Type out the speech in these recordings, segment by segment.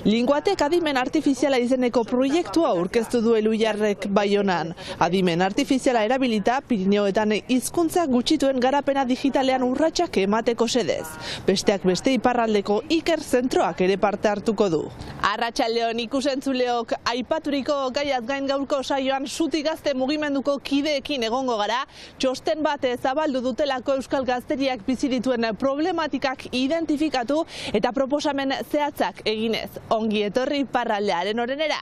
Linguatek adimen artifiziala izeneko proiektua aurkeztu du Elhuyarrek Baionan. Adimen artifiziala erabilita Pirineoetan hizkuntza gutxituen garapena digitalean urratsak emateko xedez. Besteak beste iparraldeko Iker zentroak ere parte hartuko du. Arratsaldeon ikusentzuleok, aipaturiko gaiaz gain gaurko saioan Suti Gazte mugimenduko kideekin egongo gara, txosten bat zabaldu dutelako euskal gazteriak bizi dituen problematikak identifikatu eta proposamen zehatzak eginez. Ongi etorri iparraldearen orenera.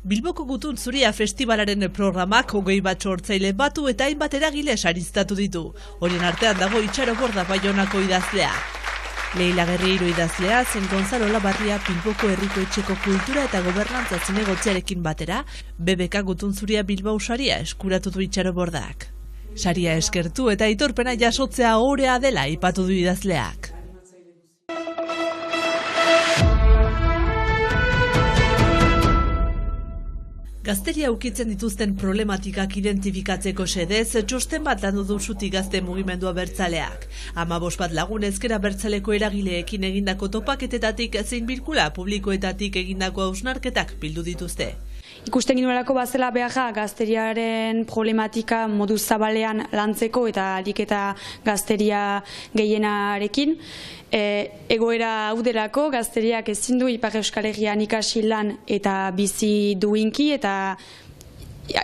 Bilboko Gutun Zuria festivalaren programak 20 bat sortzaile batu eta hainbat eragile sariztatu ditu. Horien artean dago Itxaro Borda Baionako idazlea. Leila Guerreiro idazlea, zen Gonzalo Labarria Bilboko Herriko Etxeko Kultura eta Gobernantza zinegotziarekin batera, BBK Gutun Zuria Bilbao saria eskuratu du Itxaro Bordak. Saria eskertu eta aitorpena jasotzea ohorea dela aipatu du idazleak. Gazteria ukitzen dituzten problematikak identifikatzeko xedez, txosten bat landu du Suti Gazte mugimendua bertzaleak. 15 bat lagun ezker abertzaleko eragileekin egindako topaketetatik zein bilkura publikoetatik egindako hausnarketak bildu dituzte. Ikusten ginuelako bazela beharra gazteriaren problematika modu zabalean lantzeko eta ahalik eta gazteria gehienarekin. Egoera hau delako gazteriak ezin du Ipar Euskal Herrian ikasi lan eta bizi duinki eta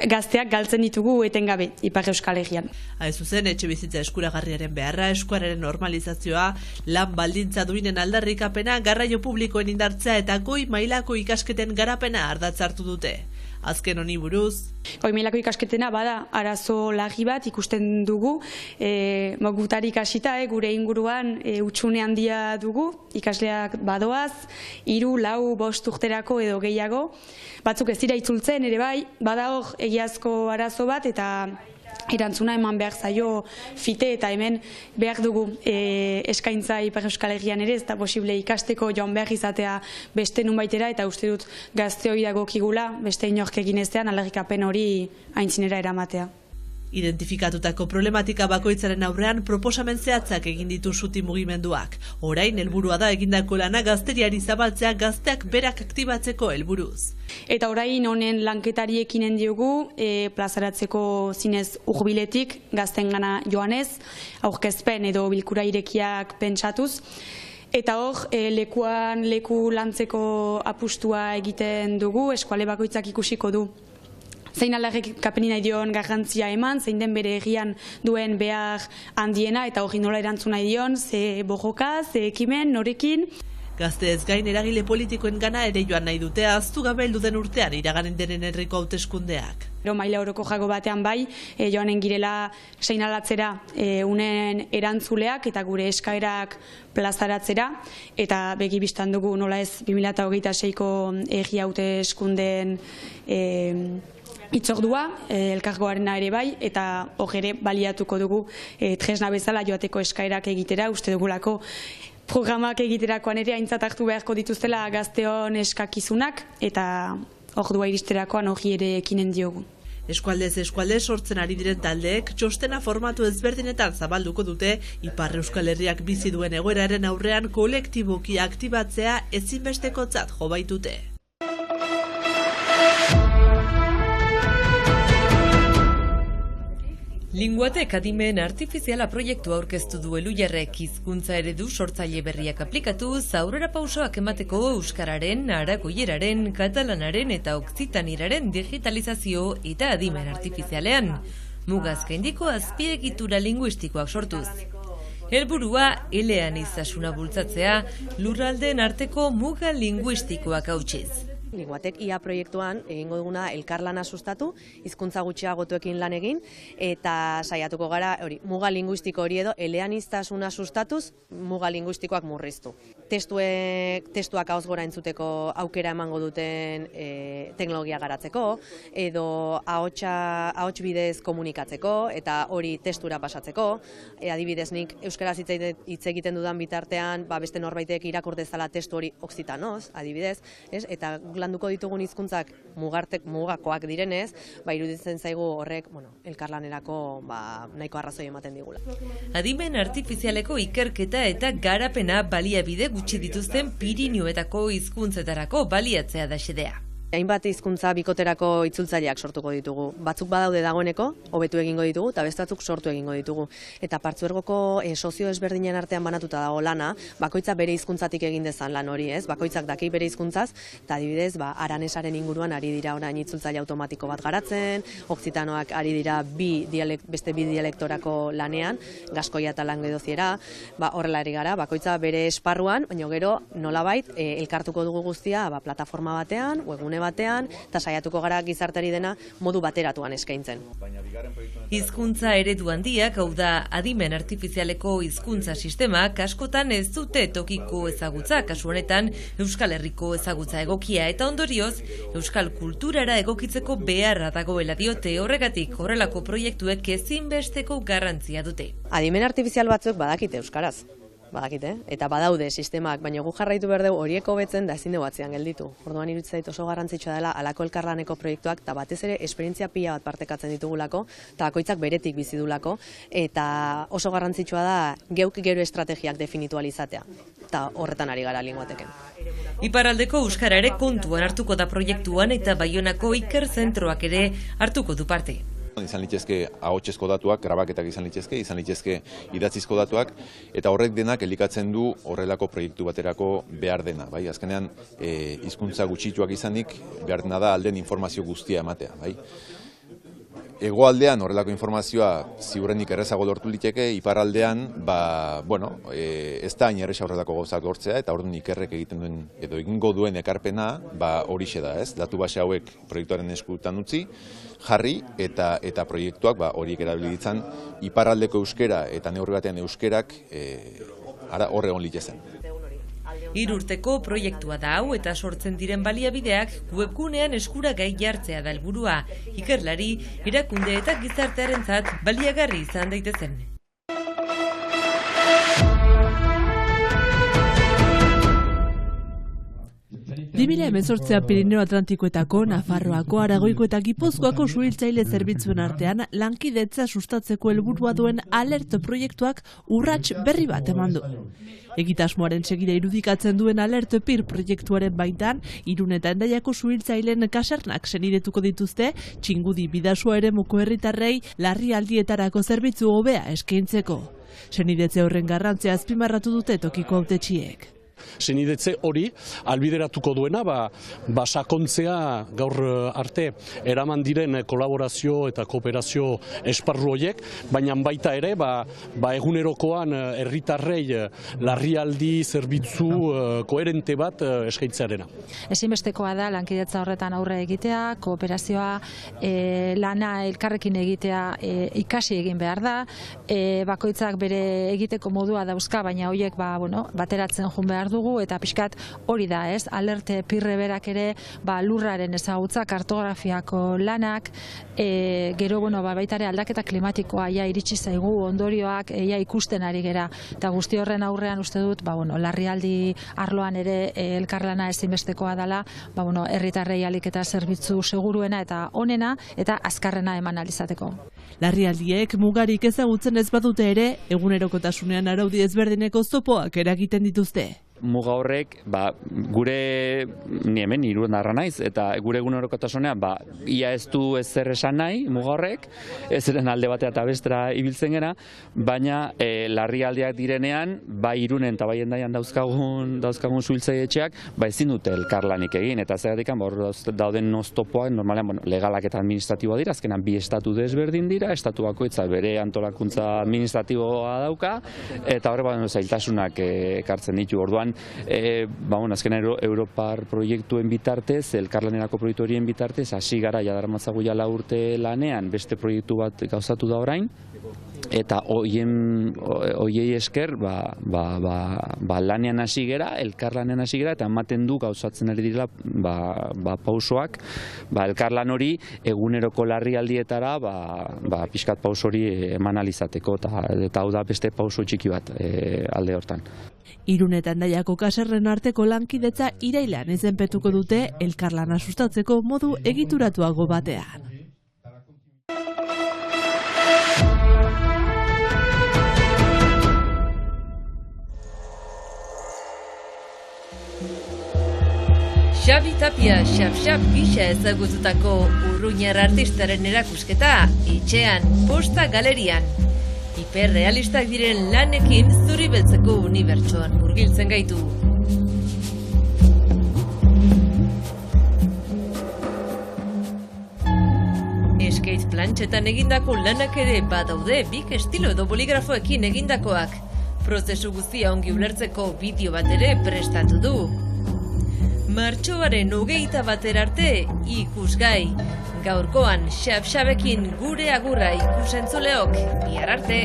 gazteak galtzen ditugu etengabe Ipar Euskal Herrian. Hain zuzen, etxe bizitza eskuragarriaren beharra, eskuararen normalizazioa, lan baldintza duinen aldarrikapena, garraio publikoen indartzea eta goi mailako ikasketen garapena ardatzartu dute. Azken honi buruz. Goi mailako ikasketena bada arazo larri bat ikusten dugu, gutari ikasita gure inguruan hutsune handia dugu, ikasleak badoaz, 3, 4, 5 urterako edo gehiago. Batzuk ez dira itzultzen ere bai, bada hor egiazko arazo bat eta erantzuna eman behar zaio fite eta hemen behar dugu eskaintza Ipar Euskal Herrian ere, ez da posible ikasteko joan behar izatea beste nunbaitera eta uste dut gazteoi dagokigula beste inork egineztean aldarrikapen hori aintzinera eramatea. Identifikatutako problematika bakoitzaren aurrean proposamen zehatzak egin ditu Suti mugimenduak. Orain helburua da egindako lana gazteriari zabaltzea gazteak berak aktibatzeko helburuz. Eta orain honen lanketari ekinen diogu plazaratzeko zinez hurbiletik gaztengana joanez, aurkezpen edo bilkura irekiak pentsatuz. Eta hor, lekuan leku lantzeko apustua egiten dugu, eskuale bakoitzak ikusiko du. Zein aldarrikapen nahi dion garrantzia eman, zein den bere egian duen behar handiena eta hori nola erantzun nahi dion, ze borroka, ze ekimen, norekin. Gazteez gain eragile politikoen gana ere joan nahi dute ahaztu gabe heldu den urtean iraganen denen herriko hauteskundeak. Maila oroko jago batean bai, joanen girela seinalatzera unen erantzuleak eta gure eskaerak plazaratzera eta begi bistan dugu nola ez 2026ko herri hauteskundeen itzordua, elkargoarena ere bai, eta hor ere baliatuko dugu tresna bezala joateko eskaerak egitera, uste dugulako programak egiterakoan ere aintzat hartu beharko dituztela gazteon eskakizunak, eta ordua iristerakoan hori ere ekinen diogu. Eskualdez eskualde sortzen ari diren taldeek txostena formatu ezberdinetan zabalduko dute Ipar Euskal Herriak bizi duen egoeraren aurrean kolektiboki aktibatzea ezinbestekotzat jo baitute. Linguatek adimen artifiziala proiektua aurkeztu du Elhuyarrek hizkuntza eredu sortzaile berriak aplikatuz aurrera pausoak emateko euskararen, aragoieraren, katalanaren eta okzitanieraren digitalizazio eta adimen artifizialean. Mugaz gaindiko azpiegitura linguistikoak sortuz. Helburua eleaniztasuna bultzatzea lurraldeen arteko muga linguistikoak hautsiz. Linguatek IA proiektuan egingo duguna elkarlana sustatu, hizkuntza gutxiagotuekin lan egin eta saiatuko gara muga linguistiko hori edo eleaniztasuna sustatuz muga linguistikoak murriztu. Testuak ahoz gora entzuteko aukera emango duten teknologia garatzeko edo ahots bidez komunikatzeko eta hori testura pasatzeko. Adibidez nik euskaraz hitz egiten dudan bitartean beste norbaitek irakur dezala testu hori okzitanoz, adibidez, eta landuko ditugun hizkuntzak mugakoak direnez, iruditzen zaigu horrek, elkarlanerako nahiko arrazoi ematen digula. Adimen artifizialeko ikerketa eta garapena baliabide gutxi dituzten Pirinioetako hizkuntzetarako baliatzea da xedea. Hainbat hizkuntza bikoterako itzultzaileak sortuko ditugu. Batzuk badaude dagoeneko, hobetu egingo ditugu, eta beste batzuk sortu egingo ditugu. Eta partzuergoko sozio ezberdinen artean banatuta dago lana, bakoitza bere hizkuntzatik egin dezan lan hori, ez? Bakoitzak daki bere hizkuntzaz, eta adibidez, aranesaren inguruan ari dira orain itzultzaile automatiko bat garatzen, okzitanoak ari dira beste bi dialektorako lanean, gaskoia eta languedociera, horrela ari gara, bakoitza bere esparruan, baina gero nolabait elkartuko dugu guztia plataforma batean, webgune batean, eta saiatuko gara gizarteari dena modu bateratuan eskaintzen. Hizkuntza eredu handiak, hau da adimen artifizialeko hizkuntza sistemak askotan ez dute tokiko ezagutza, kasu honetan Euskal Herriko ezagutza egokia eta ondorioz euskal kulturara egokitzeko beharra dagoela diote, horregatik horrelako proiektuek ezinbesteko garrantzia dute. Adimen artifizial batzuk badakite euskaraz. Eta badaude sistemak, baina gu jarraitu behar dugu horiek hobetzen da ezin dugu atzean gelditu. Orduan iruditzen dit oso garrantzitsua dela halako elkarlaneko proiektuak, eta batez ere esperientzia pila bat partekatzen ditugulako, eta bakoitzak beretik bizi dulako, eta oso garrantzitsua da geuk gero estrategiak definitu ahal izatea. Eta horretan ari gara linguateken. Iparraldeko euskara ere kontuan hartuko da proiektuan eta Baionako Iker Zentroak ere hartuko du parte. Izan litzezke ahotsezko datuak, grabaketak izan litzezke idatzizko datuak, eta horrek denak elikatzen du horrelako proiektu baterako behar dena. Azkenean, hizkuntza gutxituak izanik, behar dena da alden informazio guztia ematea. Hegoaldean horrelako informazioa ziurrenik errezago lortu liteke, iparraldean, ez da hain erresa horrelako gauzak lortzea, eta orduan Ikerrek egiten duen edo egingo duen ekarpena horixe da, ez? Datu base hauek proiektuaren eskutan utzi, jarri eta proiektuak horiek erabilitzen iparraldeko euskera eta neurri batean euskerak horre egon litezken. 3 urteko proiektua da hau eta sortzen diren baliabideak webgunean eskuragai jartzea da helburua, ikerlari, erakunde eta gizartearentzat baliagarri izan daitezen. 2018 Pirineo Atlantikoetako, Nafarroako, Aragoiko eta Gipuzkoako suhiltzaile zerbitzuen artean lankidetza sustatzeko helburua duen Alert proiektuak urrats berri bat eman du. Egitasmoaren segida irudikatzen duen Alert PIR proiektuaren baitan, Irun eta Hendaiako suhiltzaileen kasernak senidetuko dituzte, Txingudi Bidasua eremuko herritarrei larrialdietarako zerbitzu hobea eskaintzeko. Senidetze horren garrantzia azpimarratu dute tokiko hautetsiek. Senidetze hori albideratuko duena sakontzea gaur arte eraman diren kolaborazio eta kooperazio esparru horiek, baina baita ere egunerokoan herritarrei larrialdi zerbitzu koherente bat eskaintzearena. Ezinbestekoa da lankidetza horretan aurre egitea, kooperazioa, lana elkarrekin egitea ikasi egin behar da, bakoitzak bere egiteko modua dauzka, baina horiek bateratzen joan behar dugu, eta pixkat hori da, ez? Alerte pirre berak ere lurraren ezagutza, kartografiako lanak, gero baita ere aldaketa klimatikoa iritsi zaigu, ondorioak ikusten ari gera, eta guzti horren aurrean uste dut larrialdi arloan ere elkarlana ezinbestekoa dela, herritarrei ahalik eta zerbitzu seguruena eta onena eta azkarrena eman ahal izateko. Larrialdiek mugarik ezagutzen ez badute ere, egunerokotasunean araudi ezberdineko zopoak eragiten dituzte. Muga horrek, gure, ni hemen Irun arra naiz, eta gure egunerokotasunean, ia ez du ezer esan nahi, muga horrek, ez eren alde batea eta bestera ibiltzen gera, baina larrialdiak direnean, Irunen eta Hendaian dauzkagun suhiltzailetxeak, ezin dute elkarlanik egin, eta zeratik dauden oztopoak, normalean, legalak eta administratiboa dira, azkenan bi estatu desberdin dira, estatu bakoitza bere antolakuntza administratiboa dauka, eta horre zailtasunak ekartzen ditu. Orduan, azken Europar proiektuen bitartez, elkarlanerako proiektu horien bitartez, hasi gara jadarmatzago 4 urte lanean, beste proiektu bat gauzatu da orain, eta hoiei esker lanean hasi gera, elkarlanean hasi gera, eta ematen du gauzatzen ari direla pausoak, elkarlan hori eguneroko larrialdietara pixkat pauso hori eman alizateko, eta hau da beste pauso txiki bat alde hortan. Irun eta Hendaiako kaserren arteko lankidetza irailean izenpetuko dute elkarlana sustatzeko modu egituratuago batean. Xabi Tapia xap-xap gisa ezagututako urruñar artistaren erakusketa etxean, Posta Galerian. Hiperrealistak diren lanekin zuri beltzeko unibertsoan murgiltzen gaitu. Skate plantxetan egindako lanak ere badaude, bik estilo edo boligrafoekin egindakoak. Prozesu guztia ongi ulertzeko bideo bat ere prestatu du. Martxoaren 21 arte ikusgai. Gaurkoan xap-xabekin gure agurra ikusentzuleok, bihar arte.